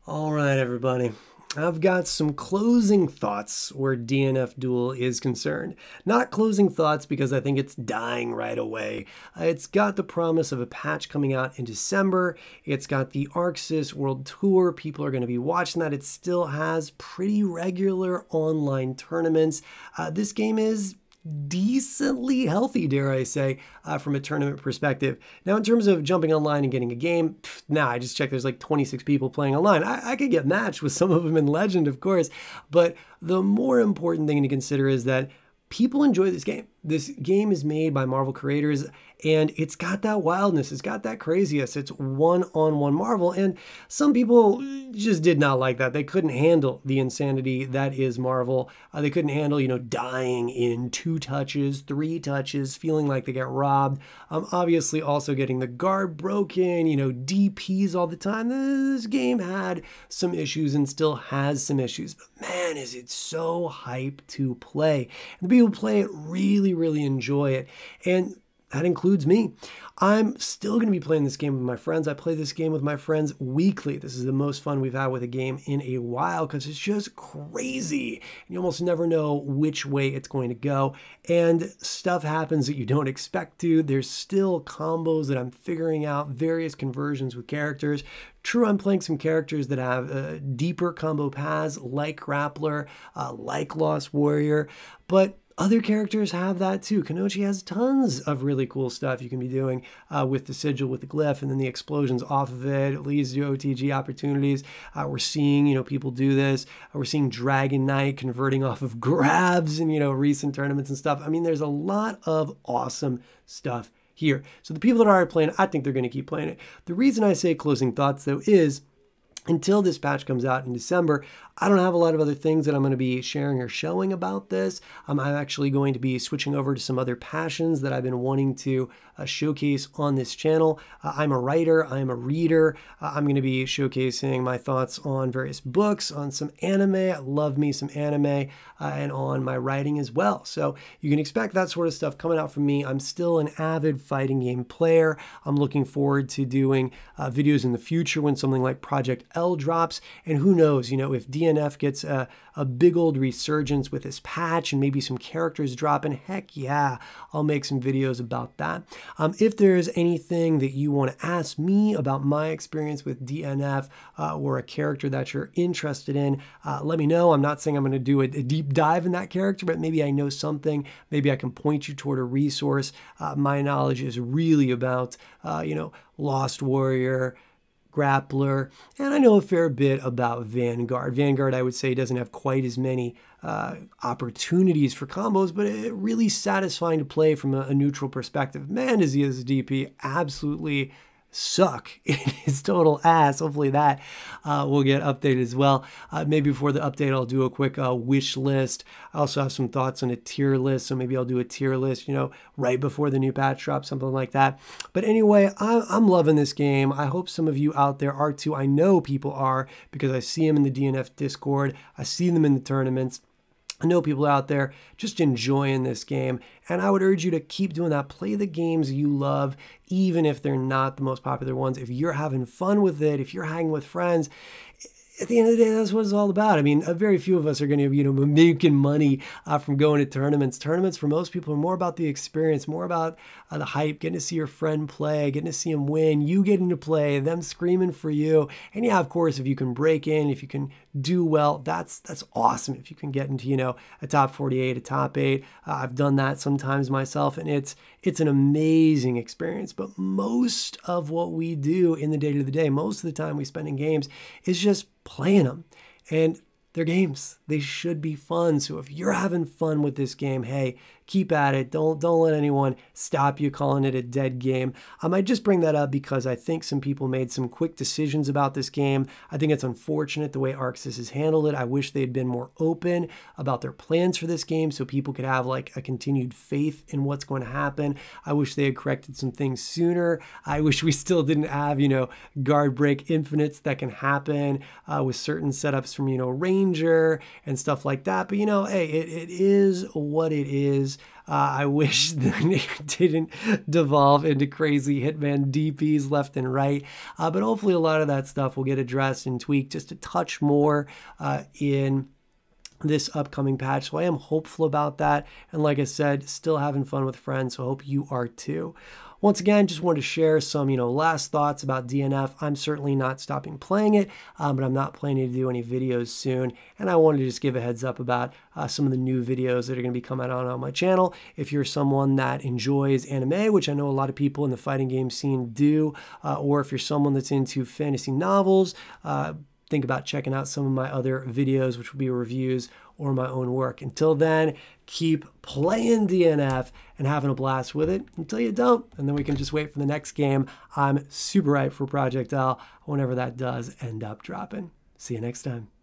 All right, everybody. I've got some closing thoughts where DNF Duel is concerned. Not closing thoughts because I think it's dying right away. It's got the promise of a patch coming out in December. It's got the ArcSys World Tour. People are going to be watching that. It still has pretty regular online tournaments. This game is decently healthy, dare I say, from a tournament perspective. Now, in terms of jumping online and getting a game, I just checked, there's like 26 people playing online. I could get matched with some of them in Legend, of course, but the more important thing to consider is that people enjoy this game. This game is made by Marvel creators, and it's got that wildness. It's got that craziness. It's one-on-one Marvel, and some people just did not like that. They couldn't handle the insanity that is Marvel. They couldn't handle, dying in 2 touches, 3 touches, feeling like they get robbed. Obviously, also getting the guard broken, DPs all the time. This game had some issues and still has some issues, but man, is it so hype to play. And the people who play it really enjoy it, and that includes me. I'm still going to be playing this game with my friends. I play this game with my friends weekly. This is the most fun we've had with a game in a while because it's just crazy. You almost never know which way it's going to go, and stuff happens that you don't expect to. There's still combos that I'm figuring out, various conversions with characters. True, I'm playing some characters that have deeper combo paths, like Grappler, like Lost Warrior, but other characters have that too. Kanochi has tons of really cool stuff you can be doing with the sigil, with the glyph, and then the explosions off of it. It leads to OTG opportunities. We're seeing, people do this. We're seeing Dragon Knight converting off of grabs in, recent tournaments and stuff. I mean, there's a lot of awesome stuff here. So the people that are playing, I think they're going to keep playing it. The reason I say closing thoughts, though, is until this patch comes out in December, I don't have a lot of other things that I'm going to be sharing or showing about this. I'm actually going to be switching over to some other passions that I've been wanting to showcase on this channel. I'm a writer. I'm a reader. I'm going to be showcasing my thoughts on various books, on some anime. I love me some anime, and on my writing as well. So you can expect that sort of stuff coming out from me. I'm still an avid fighting game player. I'm looking forward to doing videos in the future when something like Project L drops. And who knows, if DNF gets a big old resurgence with this patch and maybe some characters dropping, heck yeah, I'll make some videos about that. If there's anything that you want to ask me about my experience with DNF or a character that you're interested in, let me know. I'm not saying I'm going to do a deep dive in that character, but maybe I know something. Maybe I can point you toward a resource. My knowledge is really about, Lost Warrior, Grappler, and I know a fair bit about Vanguard. Vanguard, I would say, doesn't have quite as many opportunities for combos, but it really satisfying to play from a neutral perspective. Man, does he as a DP absolutely suck in his total ass. Hopefully that will get updated as well. Maybe before the update, I'll do a quick wish list. I also have some thoughts on a tier list, so maybe I'll do a tier list, right before the new patch drops, something like that. But anyway, I'm loving this game. I hope some of you out there are too. I know people are because I see them in the DNF Discord. I see them in the tournaments. I know people out there just enjoying this game, and I would urge you to keep doing that. Play the games you love, even if they're not the most popular ones. If you're having fun with it, if you're hanging with friends, at the end of the day, that's what it's all about. I mean, very few of us are going to be, making money from going to tournaments. Tournaments for most people are more about the experience, more about the hype, getting to see your friend play, getting to see him win, you getting to play, them screaming for you. And yeah, of course, if you can break in, if you can do well, that's awesome. If you can get into, a top 48, a top 8, I've done that sometimes myself, and it's an amazing experience. But most of what we do in the day-to-day, most of the time we spend in games is just playing them, and they're games. They should be fun. So if you're having fun with this game, hey, keep at it. Don't let anyone stop you calling it a dead game. I might just bring that up because I think some people made some quick decisions about this game. I think it's unfortunate the way ArcSys has handled it. I wish they had been more open about their plans for this game so people could have like a continued faith in what's going to happen. I wish they had corrected some things sooner. I wish we still didn't have, guard break infinites that can happen with certain setups from, Ranger and stuff like that. But, hey, it is what it is. games. I wish that it didn't devolve into crazy Hitman DPs left and right, but hopefully a lot of that stuff will get addressed and tweaked just a touch more in this upcoming patch. So I am hopeful about that. And like I said, still having fun with friends. So I hope you are too. Once again, just wanted to share some, last thoughts about DNF. I'm certainly not stopping playing it, but I'm not planning to do any videos soon. And I wanted to just give a heads up about some of the new videos that are going to be coming out on my channel. If you're someone that enjoys anime, which I know a lot of people in the fighting game scene do, or if you're someone that's into fantasy novels, think about checking out some of my other videos, which will be reviews or my own work. Until then, keep playing DNF and having a blast with it until you don't. And then we can just wait for the next game. I'm super hyped for Project L whenever that does end up dropping. See you next time.